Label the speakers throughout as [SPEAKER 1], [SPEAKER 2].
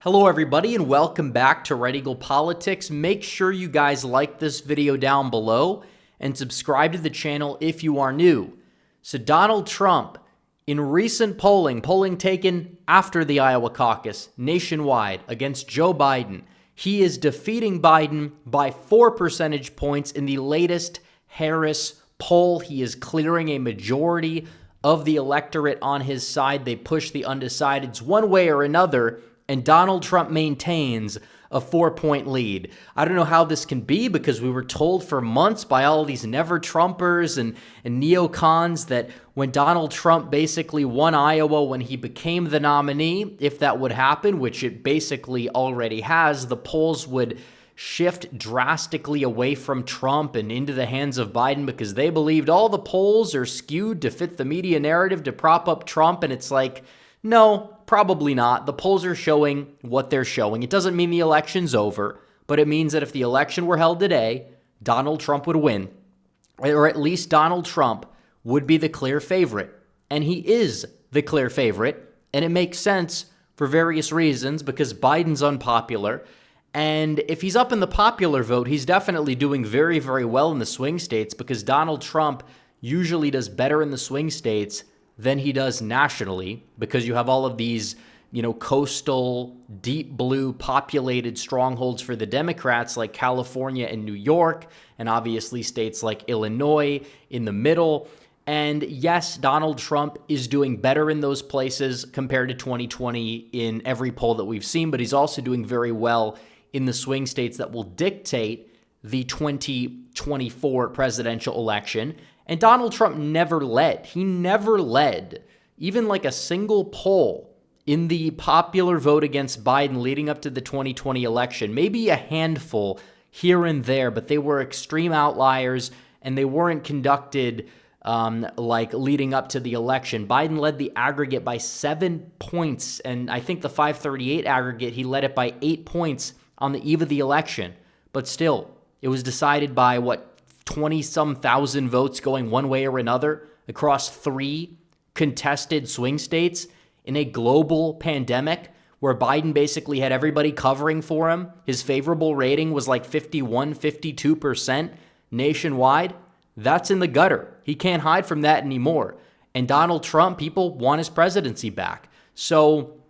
[SPEAKER 1] Hello everybody and welcome back to Red Eagle Politics. Make sure you guys like this video down below and subscribe to the channel if you are new. So Donald Trump, in recent polling taken after the Iowa caucus nationwide against Joe Biden, he is defeating Biden by 4 percentage points in the latest Harris poll. He is clearing a majority of the electorate on his side. They push the undecideds one way or another, and Donald Trump maintains a 4-point lead. I don't know how this can be because we were told for months by all these never-Trumpers and neocons that when Donald Trump basically won Iowa when he became the nominee, if that would happen, which it basically already has, the polls would shift drastically away from Trump and into the hands of Biden because they believed all the polls are skewed to fit the media narrative to prop up Trump, and it's like, no, probably not. The polls are showing what they're showing. It doesn't mean the election's over, but it means that if the election were held today, Donald Trump would win, or at least Donald Trump would be the clear favorite. And he is the clear favorite, and it makes sense for various reasons because Biden's unpopular. And if he's up in the popular vote, he's definitely doing very, very well in the swing states because Donald Trump usually does better in the swing states than he does nationally because you have all of these, coastal, deep blue populated strongholds for the Democrats like California and New York, and obviously states like Illinois in the middle. And yes, Donald Trump is doing better in those places compared to 2020 in every poll that we've seen, but he's also doing very well in the swing states that will dictate the 2024 presidential election. And Donald Trump never led. He never led even like a single poll in the popular vote against Biden leading up to the 2020 election. Maybe a handful here and there, but they were extreme outliers and they weren't conducted like leading up to the election. Biden led the aggregate by 7 points, and I think the 538 aggregate, he led it by 8 points on the eve of the election. But still, it was decided by 20-some thousand votes going one way or another across 3 contested swing states in a global pandemic where Biden basically had everybody covering for him. His favorable rating was like 51, 52% nationwide. That's in the gutter. He can't hide from that anymore. And Donald Trump, people want his presidency back. So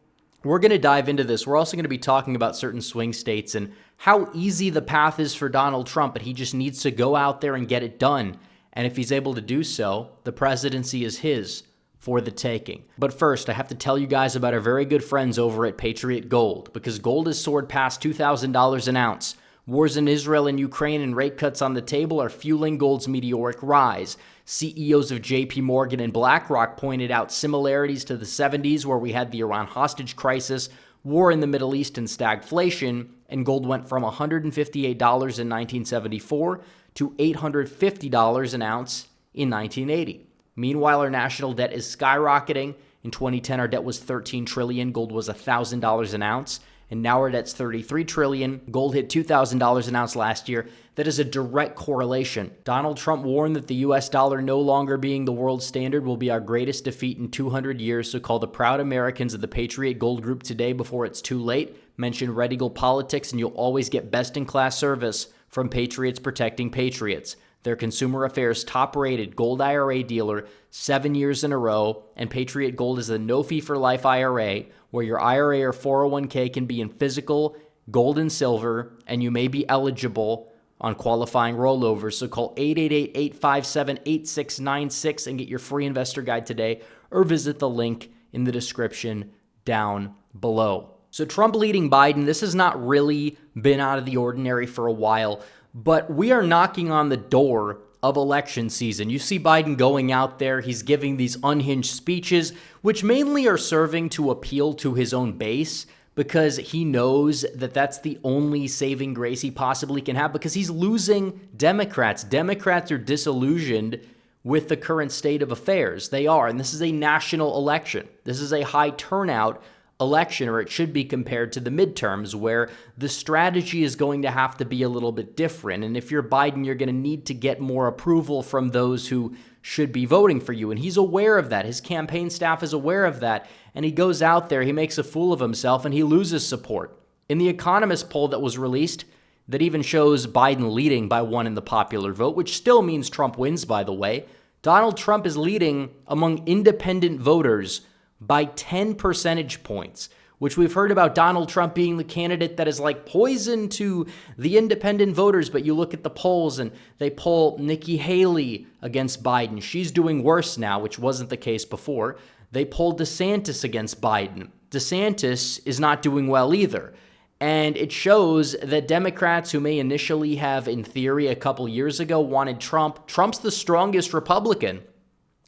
[SPEAKER 1] we're going to dive into this. We're also going to be talking about certain swing states and how easy the path is for Donald Trump, but he just needs to go out there and get it done. And if he's able to do so, the presidency is his for the taking. But first, I have to tell you guys about our very good friends over at Patriot Gold, because gold has soared past $2,000 an ounce. Wars in Israel and Ukraine and rate cuts on the table are fueling gold's meteoric rise. CEOs of JP Morgan and BlackRock pointed out similarities to the 70s where we had the Iran hostage crisis, war in the Middle East, and stagflation, and gold went from $158 in 1974 to $850 an ounce in 1980. Meanwhile, our national debt is skyrocketing. In 2010, our debt was $13 trillion, gold was $1,000 an ounce, and now our debt's $33 trillion. Gold hit $2,000 an ounce last year. That is a direct correlation. Donald Trump warned that the U.S. dollar no longer being the world standard will be our greatest defeat in 200 years, so call the proud Americans of the Patriot Gold Group today before it's too late. Mention Red Eagle Politics and you'll always get best-in-class service from Patriots Protecting Patriots. Their consumer affairs top-rated gold IRA dealer 7 years in a row, and Patriot Gold is a no-fee-for-life IRA where your IRA or 401k can be in physical, gold and silver, and you may be eligible on qualifying rollovers. So call 888-857-8696 and get your free investor guide today, or visit the link in the description down below. So Trump leading Biden, this has not really been out of the ordinary for a while, but we are knocking on the door of election season. You see Biden going out there, he's giving these unhinged speeches, which mainly are serving to appeal to his own base because he knows that that's the only saving grace he possibly can have because he's losing Democrats. Democrats are disillusioned with the current state of affairs. They are, and this is a national election. This is a high turnout election, or it should be compared to the midterms where the strategy is going to have to be a little bit different. And if you're Biden, you're going to need to get more approval from those who should be voting for you. And he's aware of that. His campaign staff is aware of that. And he goes out there, he makes a fool of himself, and he loses support. In the Economist poll that was released, that even shows Biden leading by 1 in the popular vote, which still means Trump wins, by the way, Donald Trump is leading among independent voters by 10 percentage points, which we've heard about Donald Trump being the candidate that is like poison to the independent voters. But you look at the polls and they poll Nikki Haley against Biden. She's doing worse now, which wasn't the case before. They polled DeSantis against Biden. DeSantis is not doing well either. And it shows that Democrats who may initially have, in theory, a couple years ago wanted Trump, Trump's the strongest Republican.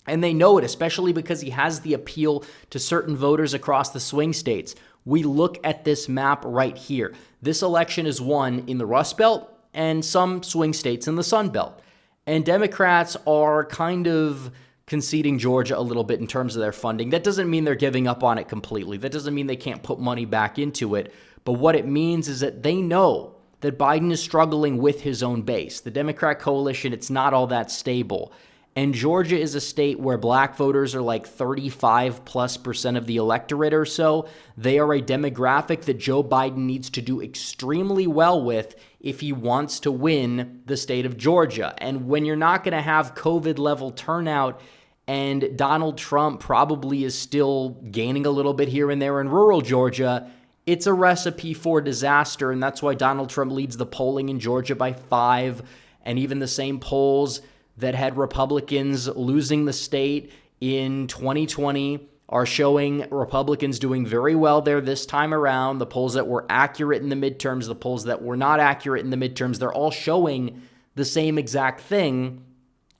[SPEAKER 1] And they know it, especially because he has the appeal to certain voters across the swing states. We look at this map right here. This election is won in the Rust Belt and some swing states in the Sun Belt. And Democrats are kind of conceding Georgia a little bit in terms of their funding. That doesn't mean they're giving up on it completely. That doesn't mean they can't put money back into it. But what it means is that they know that Biden is struggling with his own base. The Democrat coalition, it's not all that stable. And Georgia is a state where black voters are like 35+% of the electorate or so. They are a demographic that Joe Biden needs to do extremely well with if he wants to win the state of Georgia. And when you're not going to have COVID level turnout and Donald Trump probably is still gaining a little bit here and there in rural Georgia, it's a recipe for disaster. And that's why Donald Trump leads the polling in Georgia by 5. And even the same polls that had Republicans losing the state in 2020 are showing Republicans doing very well there this time around. The polls that were accurate in the midterms, the polls that were not accurate in the midterms, they're all showing the same exact thing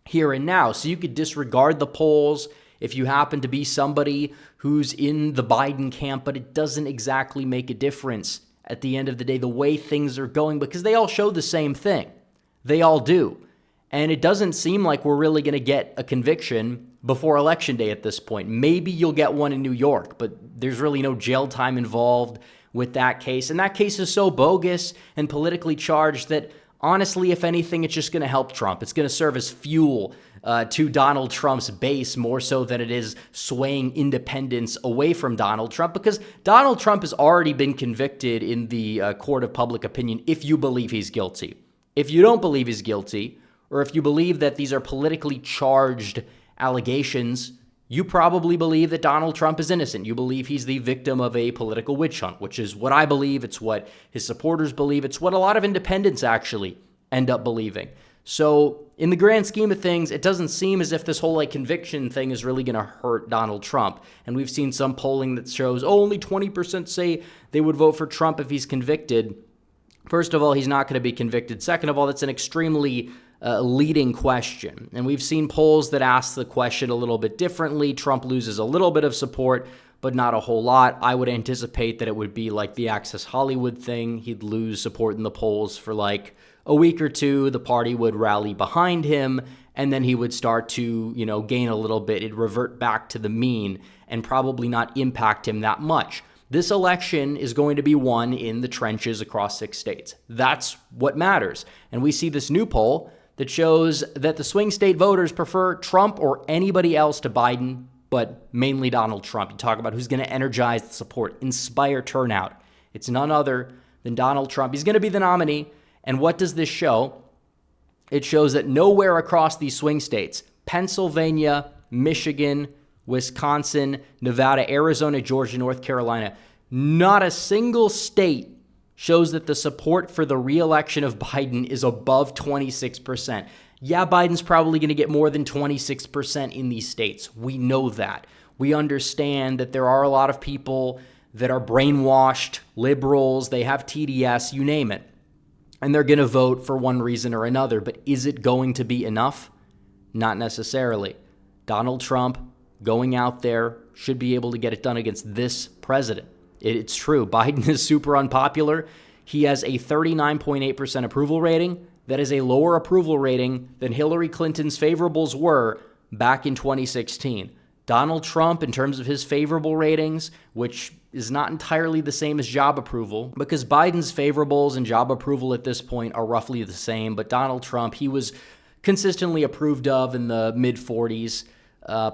[SPEAKER 1] here and now. So you could disregard the polls if you happen to be somebody who's in the Biden camp, but it doesn't exactly make a difference at the end of the day, the way things are going, because they all show the same thing. They all do. And it doesn't seem like we're really going to get a conviction before Election Day at this point. Maybe you'll get one in New York, but there's really no jail time involved with that case. And that case is so bogus and politically charged that, honestly, if anything, it's just going to help Trump. It's going to serve as fuel to Donald Trump's base more so than it is swaying independents away from Donald Trump, because Donald Trump has already been convicted in the court of public opinion if you believe he's guilty. If you don't believe he's guilty, or if you believe that these are politically charged allegations, you probably believe that Donald Trump is innocent. You believe he's the victim of a political witch hunt, which is what I believe. It's what his supporters believe. It's what a lot of independents actually end up believing. So in the grand scheme of things, it doesn't seem as if this whole conviction thing is really going to hurt Donald Trump. And we've seen some polling that shows, only 20% say they would vote for Trump if he's convicted. First of all, he's not going to be convicted. Second of all, that's an extremely leading question. And we've seen polls that ask the question a little bit differently. Trump loses a little bit of support, but not a whole lot. I would anticipate that it would be like the Access Hollywood thing. He'd lose support in the polls for like a week or two. The party would rally behind him, and then he would start to, gain a little bit. It'd revert back to the mean and probably not impact him that much. This election is going to be won in the trenches across 6 states. That's what matters. And we see this new poll that shows that the swing state voters prefer Trump or anybody else to Biden, but mainly Donald Trump. You talk about who's going to energize the support, inspire turnout. It's none other than Donald Trump. He's going to be the nominee. And what does this show? It shows that nowhere across these swing states, Pennsylvania, Michigan, Wisconsin, Nevada, Arizona, Georgia, North Carolina, not a single state shows that the support for the re-election of Biden is above 26%. Yeah, Biden's probably going to get more than 26% in these states. We know that. We understand that there are a lot of people that are brainwashed, liberals, they have TDS, you name it. And they're going to vote for one reason or another. But is it going to be enough? Not necessarily. Donald Trump going out there should be able to get it done against this president. It's true. Biden is super unpopular. He has a 39.8% approval rating. That is a lower approval rating than Hillary Clinton's favorables were back in 2016. Donald Trump, in terms of his favorable ratings, which is not entirely the same as job approval, because Biden's favorables and job approval at this point are roughly the same, but Donald Trump, he was consistently approved of in the mid-40s,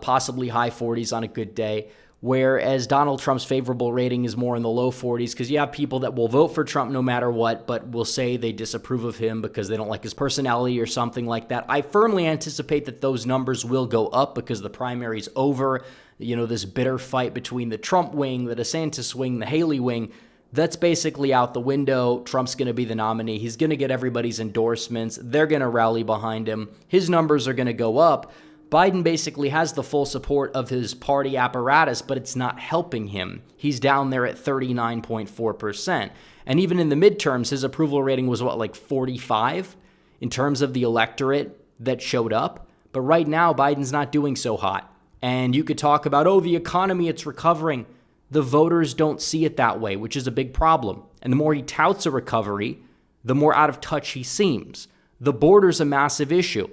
[SPEAKER 1] possibly high 40s on a good day. whereas Donald Trump's favorable rating is more in the low 40s because you have people that will vote for Trump no matter what, but will say they disapprove of him because they don't like his personality or something like that. I firmly anticipate that those numbers will go up because the primary's over. You know, this bitter fight between the Trump wing, the DeSantis wing, the Haley wing, that's basically out the window. Trump's going to be the nominee. He's going to get everybody's endorsements. They're going to rally behind him. His numbers are going to go up. Biden basically has the full support of his party apparatus, but it's not helping him. He's down there at 39.4%. And even in the midterms, his approval rating was like 45 in terms of the electorate that showed up. But right now, Biden's not doing so hot. And you could talk about, the economy, it's recovering. The voters don't see it that way, which is a big problem. And the more he touts a recovery, the more out of touch he seems. The border's a massive issue.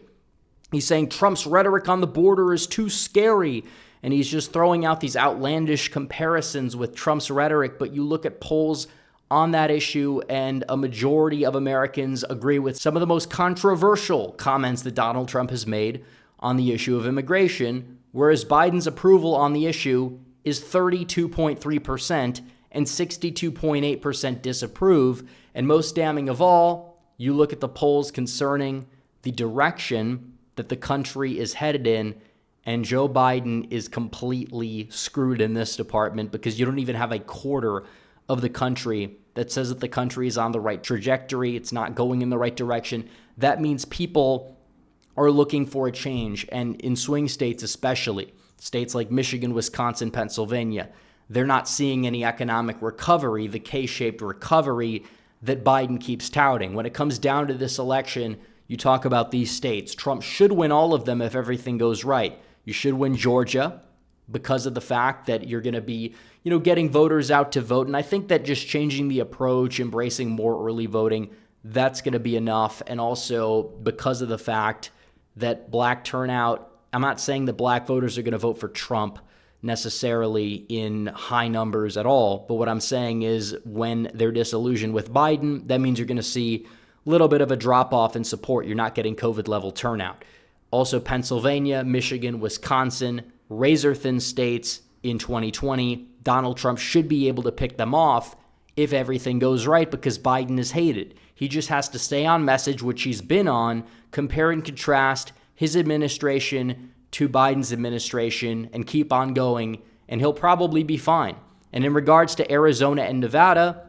[SPEAKER 1] He's saying Trump's rhetoric on the border is too scary, and he's just throwing out these outlandish comparisons with Trump's rhetoric, but you look at polls on that issue, and a majority of Americans agree with some of the most controversial comments that Donald Trump has made on the issue of immigration, whereas Biden's approval on the issue is 32.3% and 62.8% disapprove. And most damning of all, you look at the polls concerning the direction that the country is headed in, and Joe Biden is completely screwed in this department because you don't even have a quarter of the country that says that the country is on the right trajectory. It's not going in the right direction. That means people are looking for a change, and in swing states especially, states like Michigan, Wisconsin, Pennsylvania, they're not seeing any economic recovery, the K-shaped recovery that Biden keeps touting. When it comes down to this election, you talk about these states. Trump should win all of them if everything goes right. You should win Georgia because of the fact that you're going to be, getting voters out to vote. And I think that just changing the approach, embracing more early voting, that's going to be enough. And also because of the fact that black turnout, I'm not saying that black voters are going to vote for Trump necessarily in high numbers at all. But what I'm saying is when they're disillusioned with Biden, that means you're going to see little bit of a drop-off in support. You're not getting COVID-level turnout. Also, Pennsylvania, Michigan, Wisconsin, razor-thin states in 2020. Donald Trump should be able to pick them off if everything goes right because Biden is hated. He just has to stay on message, which he's been on, compare and contrast his administration to Biden's administration, and keep on going, and he'll probably be fine. And in regards to Arizona and Nevada,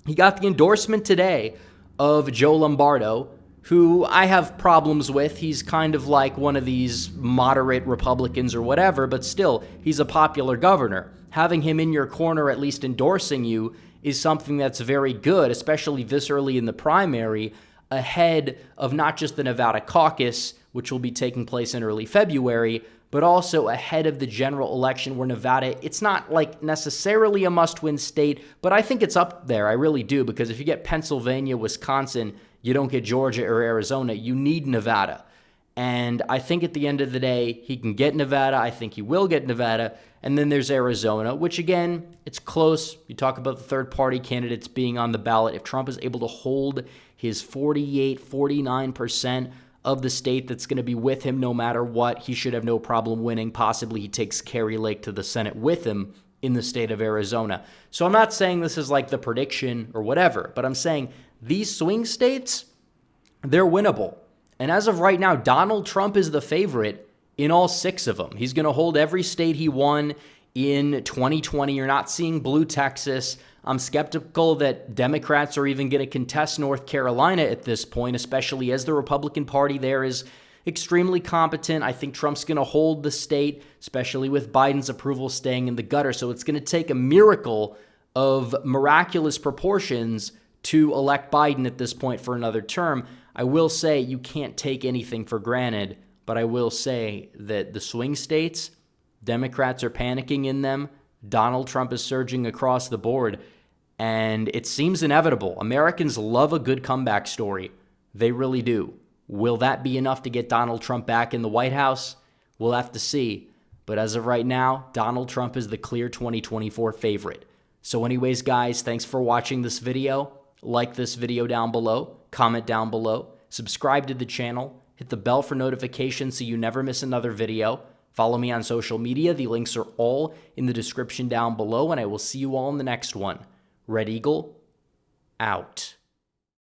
[SPEAKER 1] he got the endorsement today of Joe Lombardo, who I have problems with. He's kind of like one of these moderate Republicans or whatever, but still, he's a popular governor. Having him in your corner, at least endorsing you, is something that's very good, especially this early in the primary, ahead of not just the Nevada caucus, which will be taking place in early February, but also ahead of the general election where Nevada, it's not like necessarily a must-win state, but I think it's up there. I really do, because if you get Pennsylvania, Wisconsin, you don't get Georgia or Arizona, you need Nevada. And I think at the end of the day, he can get Nevada. I think he will get Nevada. And then there's Arizona, which again, it's close. You talk about the third-party candidates being on the ballot. If Trump is able to hold his 48, 49% of the state that's going to be with him no matter what, he should have no problem winning. Possibly he takes Kerry Lake to the Senate with him in the state of Arizona. So I'm not saying this is like the prediction or whatever, but I'm saying these swing states, they're winnable. And as of right now, Donald Trump is the favorite in all 6 of them. He's going to hold every state he won in 2020. You're not seeing blue Texas. I'm skeptical that Democrats are even going to contest North Carolina at this point, especially as the Republican Party there is extremely competent. I think Trump's going to hold the state, especially with Biden's approval staying in the gutter. So it's going to take a miracle of miraculous proportions to elect Biden at this point for another term. I will say you can't take anything for granted, but I will say that the swing states, Democrats are panicking in them. Donald Trump is surging across the board, and it seems inevitable. Americans love a good comeback story. They really do. Will that be enough to get Donald Trump back in the White House? We'll have to see. But as of right now, Donald Trump is the clear 2024 favorite. So anyways, guys, thanks for watching this video. Like this video down below, comment down below, subscribe to the channel, hit the bell for notifications so you never miss another video. Follow me on social media. The links are all in the description down below, and I will see you all in the next one. Red Eagle, out.